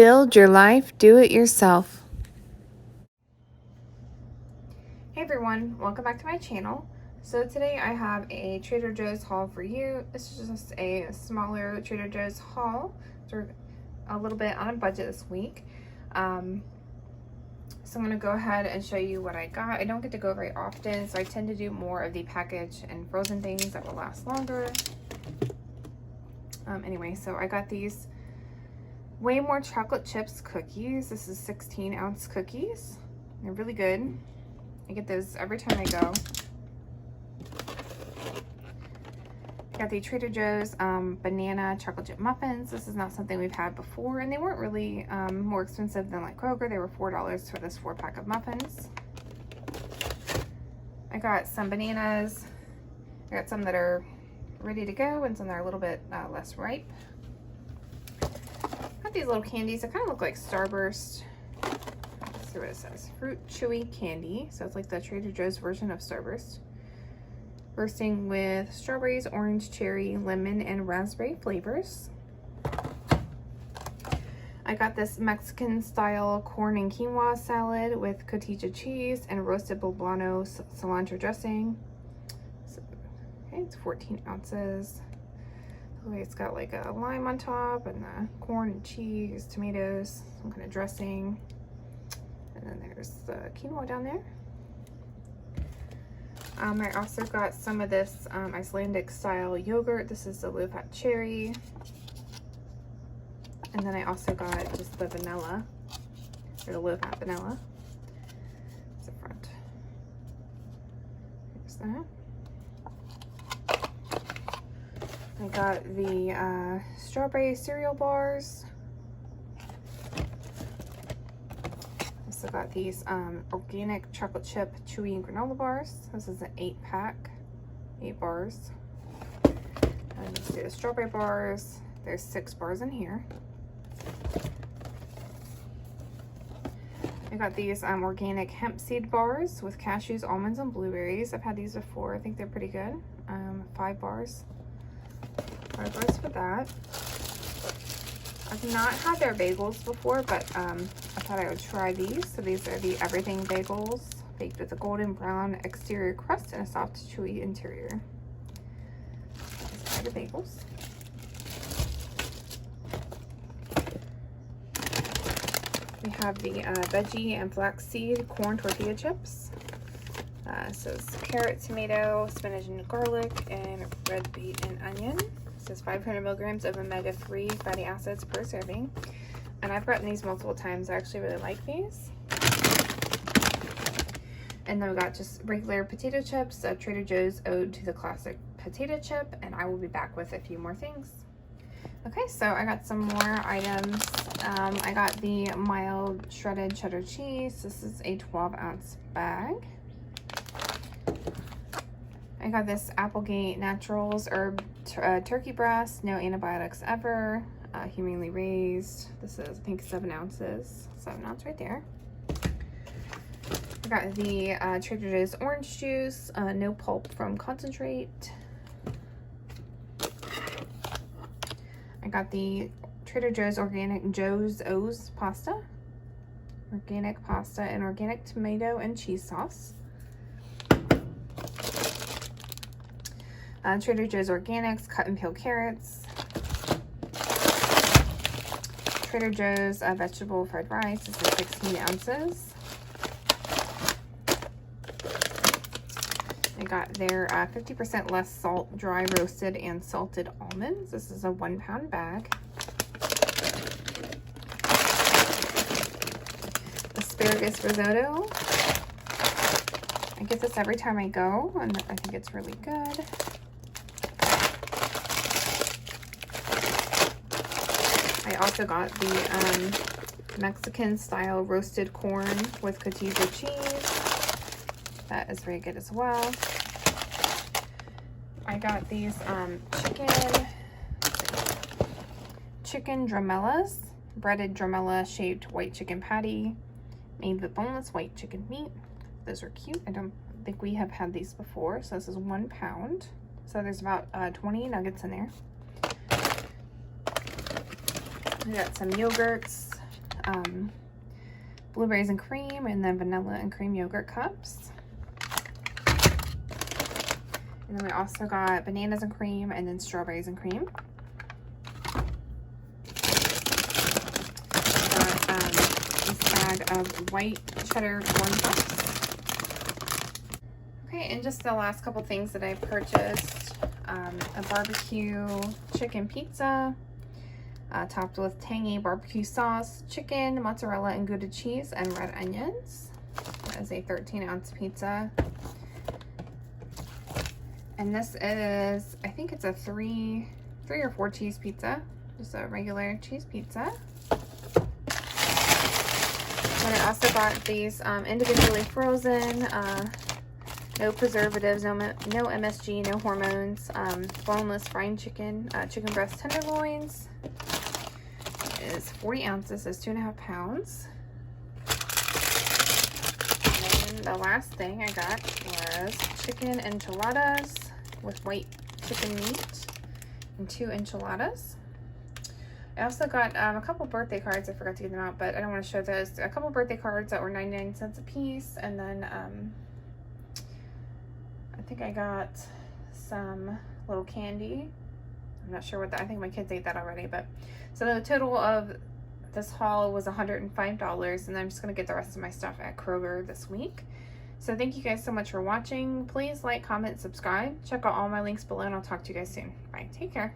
Build your life, do it yourself. Hey everyone, welcome back to my channel. So today I have a Trader Joe's haul for you. This is just a smaller Trader Joe's haul. Sort of a little bit on a budget this week. So I'm going to go ahead and show you what I got. I don't get to go very often, so I tend to do more of the packaged and frozen things that will last longer. Anyway, so I got these Way More chocolate chips cookies. This is 16-ounce cookies. They're really good. I get those every time I go. Got the Trader Joe's banana chocolate chip muffins. This is not something we've had before, and they weren't really more expensive than like Kroger. They were $4 for this 4-pack of muffins. I got some bananas. I got some that are ready to go and some that are a little bit less ripe. Got these little candies that kind of look like Starburst. Let's see what it says. Fruit Chewy candy. So it's like the Trader Joe's version of Starburst. Bursting with strawberries, orange, cherry, lemon, and raspberry flavors. I got this Mexican style corn and quinoa salad with cotija cheese and roasted poblano cilantro dressing. So, okay, it's 14 ounces. It's got like a lime on top and the corn and cheese, tomatoes, some kind of dressing. And then there's the quinoa down there. I also got some of this Icelandic style yogurt. This is the low-fat cherry. And then I also got just the vanilla, or the low-fat vanilla. It's the front. Here's that. I got the strawberry cereal bars. Also got these organic chocolate chip chewy and granola bars. This is an 8-pack, 8 bars. And let's do the strawberry bars. There's 6 bars in here. I got these organic hemp seed bars with cashews, almonds, and blueberries. I've had these before. I think they're pretty good. 5 bars. 5 bars for that. I've not had their bagels before, but I thought I would try these. So these are the everything bagels, baked with a golden brown exterior crust and a soft, chewy interior. Let's try the bagels. We have the veggie and flaxseed corn tortilla chips. So it's carrot, tomato, spinach and garlic, and red beet and onion. It says 500 milligrams of omega-3 fatty acids per serving. And I've gotten these multiple times. I actually really like these. And then we got just regular potato chips, a Trader Joe's ode to the classic potato chip, and I will be back with a few more things. Okay, so I got some more items. I got the mild shredded cheddar cheese. This is a 12-ounce bag. I got this Applegate Naturals herb turkey breast, no antibiotics ever, humanely raised. This is, I think, 7 ounces. 7 ounce right there. I got the Trader Joe's orange juice, no pulp from concentrate. I got the Trader Joe's organic Joe's O's pasta, organic pasta and organic tomato and cheese sauce. Trader Joe's Organics cut and peel carrots. Trader Joe's vegetable fried rice. This is 16 ounces. I got their 50% less salt dry roasted and salted almonds. This is a 1-pound bag. Asparagus risotto. I get this every time I go, and I think it's really good. I also got the Mexican style roasted corn with cotija cheese. That is very good as well. I got these chicken dramellas, breaded dramella shaped white chicken patty made with boneless white chicken meat. Those are cute. I don't think we have had these before. So this is 1 pound. So there's about 20 nuggets in there. We got some yogurts, blueberries and cream, and then vanilla and cream yogurt cups. And then we also got bananas and cream, and then strawberries and cream. Got this bag of white cheddar corn puffs. Okay, and just the last couple things that I purchased. A barbecue chicken pizza, topped with tangy barbecue sauce, chicken, mozzarella, and Gouda cheese, and red onions. That is a 13-ounce pizza. And this is, I think it's a three or four cheese pizza, just a regular cheese pizza. Then I also got these individually frozen, no preservatives, no MSG, no hormones, boneless fried chicken, chicken breast tenderloins. It is 40 ounces, so it's 2.5 pounds. And then the last thing I got was chicken enchiladas with white chicken meat and 2 enchiladas. I also got a couple birthday cards. I forgot to get them out, but I don't want to show those. A couple birthday cards that were 99 cents a piece, and then I think I got some little candy. I'm not sure what that, I think my kids ate that already, but so the total of this haul was $105, and I'm just going to get the rest of my stuff at Kroger this week. So thank you guys so much for watching. Please like, comment, subscribe. Check out all my links below, and I'll talk to you guys soon. Bye. Take care.